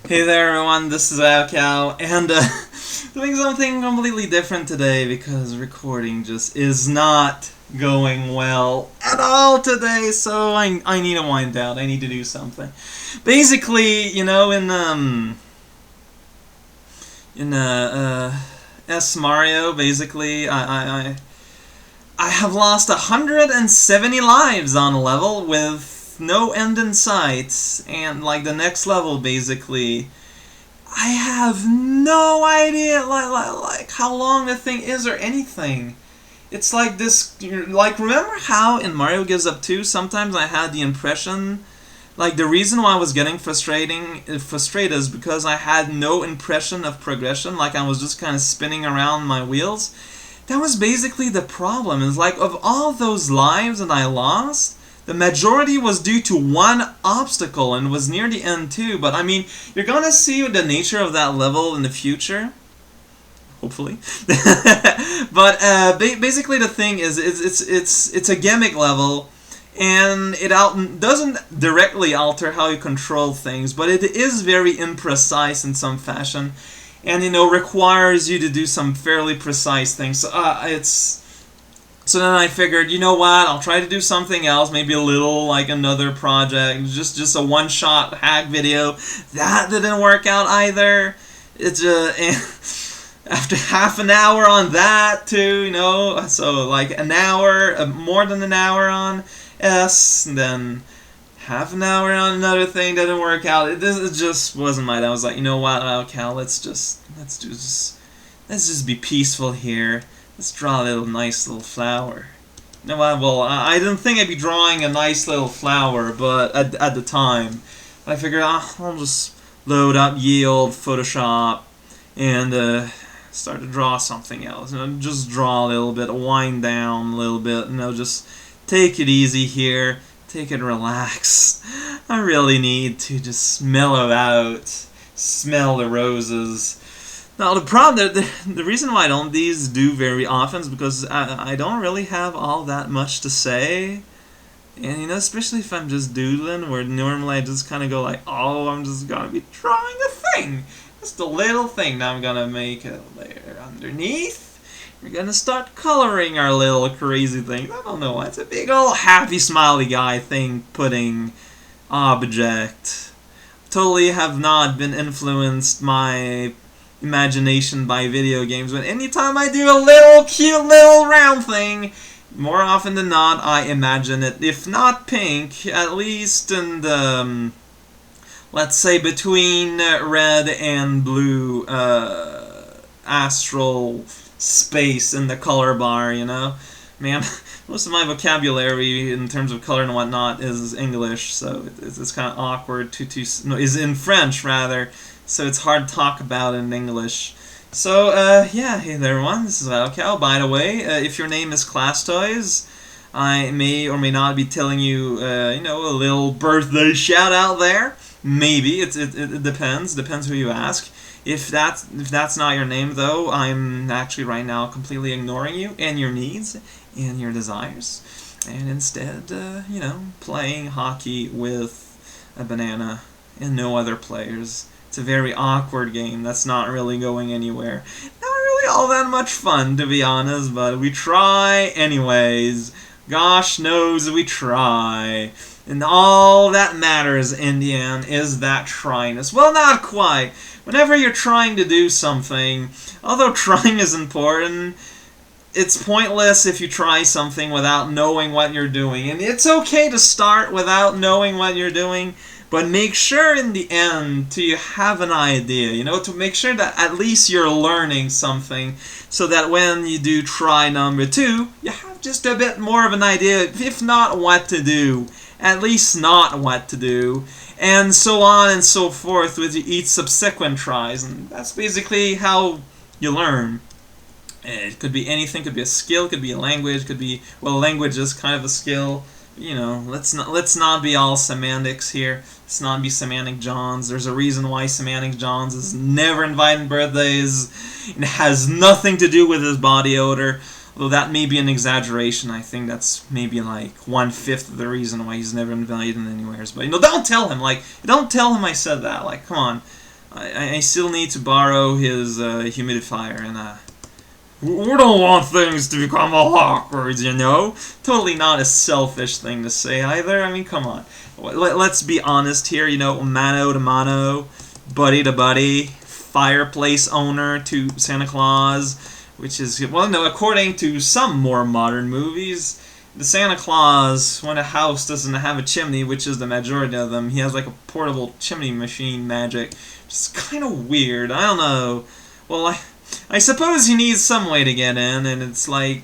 Hey there everyone, this is Cow, and doing something completely different today because recording just is not going well at all today, so I need to wind down, I need to do something. Basically, you know, in S Mario, basically, I have lost 170 lives on a level with no end in sight, and like the next level, basically, I have no idea like how long the thing is or anything. It's like this, like, remember how in Mario Gives Up 2 sometimes I had the impression, like, the reason why I was getting frustrated is because I had no impression of progression, like I was just kind of spinning around my wheels. That was basically the problem. It's like, of all those lives that I lost, the majority was due to one obstacle and was near the end too. But I mean, you're gonna see the nature of that level in the future, hopefully. But basically, the thing is, it's a gimmick level, and it doesn't directly alter how you control things, but it is very imprecise in some fashion, and requires you to do some fairly precise things. So then I figured, you know what, I'll try to do something else, maybe a little, like another project, just a one-shot hack video. That didn't work out either. It's after half an hour on that too, so like an hour, more than an hour on S, and then half an hour on another thing didn't work out. It just wasn't my. I was like, you know what, okay, let's just be peaceful here. Let's draw a nice little flower. You know what? Well, I didn't think I'd be drawing a nice little flower, but at the time, I figured I'll just load up ye old Photoshop and start to draw something else. Just draw a little bit, wind down a little bit. Just take it easy here. Take it relax. I really need to just mellow out, smell the roses. Now the problem, the reason why I don't do very often is because I don't really have all that much to say, and especially if I'm just doodling, where normally I just kind of go like, oh, I'm just gonna be drawing a thing, just a little thing. Now I'm gonna make a layer underneath. We're gonna start coloring our little crazy thing. I don't know why, it's a big old happy smiley guy thing pudding object. Totally have not been influenced my imagination by video games, but anytime I do a little cute little round thing, more often than not I imagine it, if not pink, at least in the let's say between red and blue astral space in the color bar. Man, most of my vocabulary in terms of color and whatnot is English, so it's kind of awkward is in French rather, so it's hard to talk about in English. So, yeah, hey there everyone, this is Valcow. By the way, if your name is Class Toys, I may or may not be telling you, a little birthday shout out there. Maybe, it depends who you ask. If that's not your name, though, I'm actually right now completely ignoring you and your needs and your desires, and instead, playing hockey with a banana and no other players. It's a very awkward game that's not really going anywhere. Not really all that much fun, to be honest, but we try anyways. Gosh knows we try. And all that matters in the end is that tryness. Well, not quite. Whenever you're trying to do something, although trying is important, it's pointless if you try something without knowing what you're doing. And it's okay to start without knowing what you're doing, but make sure in the end to have an idea, to make sure that at least you're learning something, so that when you do try number 2, you have just a bit more of an idea, if not what to do, at least not what to do, and so on and so forth with each subsequent tries. And that's basically how you learn. It could be anything, could be a skill, could be a language, could be, well, language is kind of a skill. Let's not be all semantics here. Let's not be Semantic Johns. There's a reason why Semantic Johns is never inviting birthdays. It has nothing to do with his body odor. Although that may be an exaggeration. I think that's maybe like 1/5 of the reason why he's never invited anywhere. But don't tell him. Don't tell him I said that. Come on. I still need to borrow his humidifier, and we don't want things to become all awkward, you know? Totally not a selfish thing to say either. I mean, come on. Let's be honest here, you know, mano to mano, buddy to buddy, fireplace owner to Santa Claus, which is, well, no, according to some more modern movies, the Santa Claus, when a house doesn't have a chimney, which is the majority of them, he has like a portable chimney machine magic. It's kind of weird. I don't know. Well, I suppose he needs some way to get in, and it's like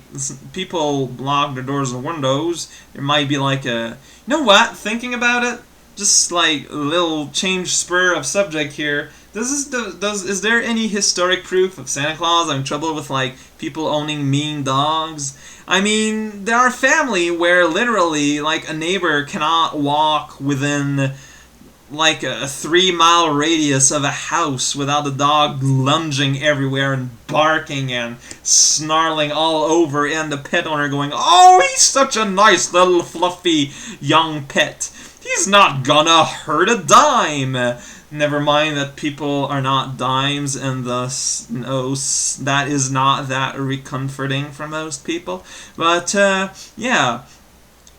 people block their doors and windows. There might be like a... You know what? Thinking about it, just like a little change spur of subject here. Is there any historic proof of Santa Claus having trouble with like people owning mean dogs? I mean, there are family where literally like a neighbor cannot walk within like a 3-mile radius of a house without the dog lunging everywhere and barking and snarling all over, and the pet owner going, "Oh, he's such a nice little fluffy young pet. He's not gonna hurt a dime." Never mind that people are not dimes, and thus no, that is not that recomforting for most people. But yeah,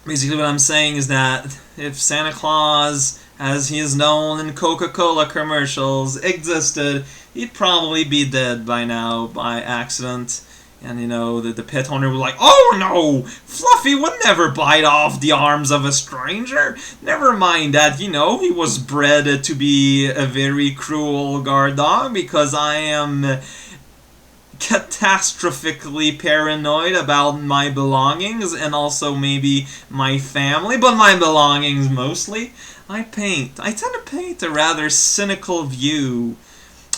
basically what I'm saying is that if Santa Claus, as he is known in Coca-Cola commercials, existed, he'd probably be dead by now by accident. And, you know, the pet owner was like, "Oh no, Fluffy would never bite off the arms of a stranger. Never mind that, you know, he was bred to be a very cruel guard dog because I am catastrophically paranoid about my belongings and also maybe my family, but my belongings mostly. I tend to paint a rather cynical view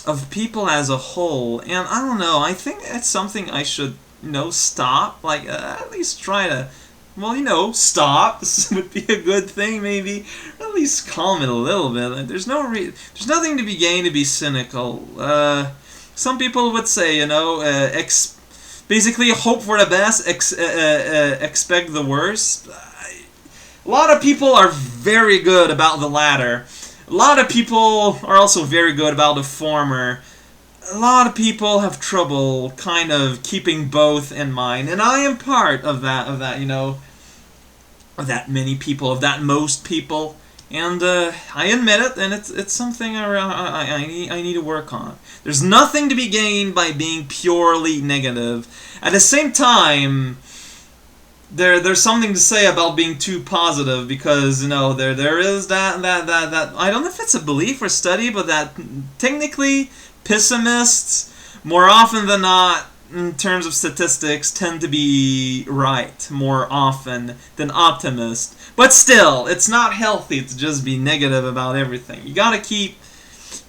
of people as a whole, and I don't know, I think it's something I should, you know, stop, like, at least try to, well, you know, stop. This would be a good thing, maybe, or at least calm it a little bit. Like, there's nothing to be gained to be cynical. Some people would say, you know, basically hope for the best, expect the worst. A lot of people are very good about the latter. A lot of people are also very good about the former. A lot of people have trouble kind of keeping both in mind, and I am part of that, you know, of that many people, of that most people, and I admit it, and it's something I need to work on. There's nothing to be gained by being purely negative. At the same time, there's something to say about being too positive, because, you know, there is that I don't know if it's a belief or study, but that technically pessimists more often than not, in terms of statistics, tend to be right more often than optimists. But still, it's not healthy to just be negative about everything. You gotta keep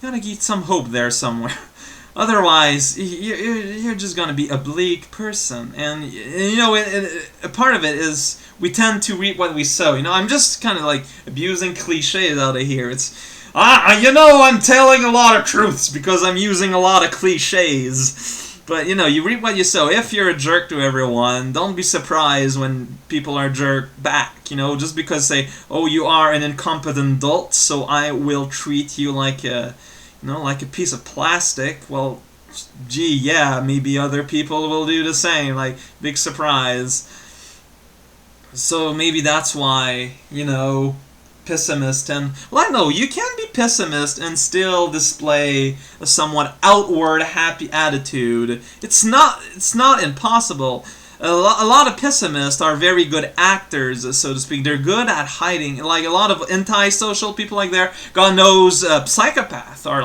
some hope there somewhere. Otherwise, you're just going to be a bleak person. And, you know, a part of it is we tend to reap what we sow. You know, I'm just kind of like abusing cliches out of here. It's, you know, I'm telling a lot of truths because I'm using a lot of cliches. But, you know, you reap what you sow. If you're a jerk to everyone, don't be surprised when people are jerk back. You know, just because say, "Oh, you are an incompetent adult, so I will treat you like a... you know, like a piece of plastic." Well, gee, yeah, maybe other people will do the same, like, big surprise. So maybe that's why, you know, pessimist and... Well, I know, you can be pessimist and still display a somewhat outward happy attitude. It's not impossible. A lot of pessimists are very good actors, so to speak. They're good at hiding. Like a lot of anti-social people, like they're, God knows, psychopaths are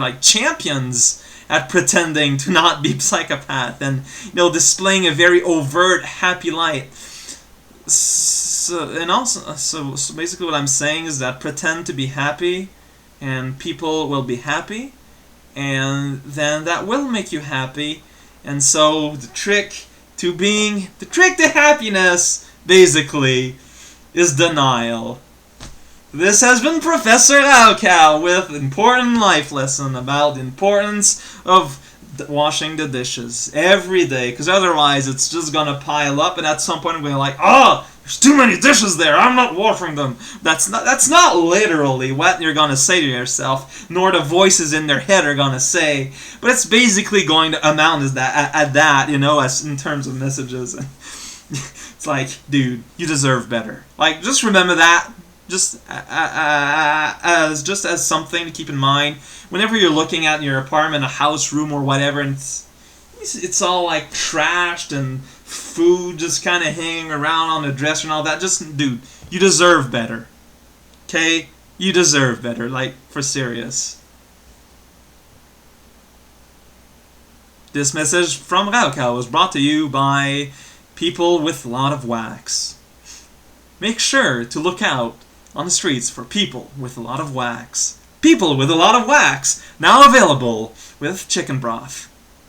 like champions at pretending to not be psychopath and, you know, displaying a very overt happy light. So basically what I'm saying is that pretend to be happy, and people will be happy, and then that will make you happy. And so the trick to happiness, basically, is denial. This has been Professor Raocow with important life lesson about the importance of washing the dishes every day, because otherwise it's just gonna pile up, and at some point we're like, "Oh, There's too many dishes there. I'm not washing them. That's not literally what you're gonna say to yourself, nor the voices in their head are gonna say. But it's basically going to amount as that at that, as in terms of messages. It's like, dude, you deserve better. Like, just remember that. Just as something to keep in mind whenever you're looking at your apartment, a house, room, or whatever, and it's all like trashed and food just kind of hanging around on the dresser and all that. Just, dude, you deserve better. Okay? You deserve better. Like, for serious. This message from Raukau was brought to you by people with a lot of wax. Make sure to look out on the streets for people with a lot of wax. People with a lot of wax, now available with chicken broth.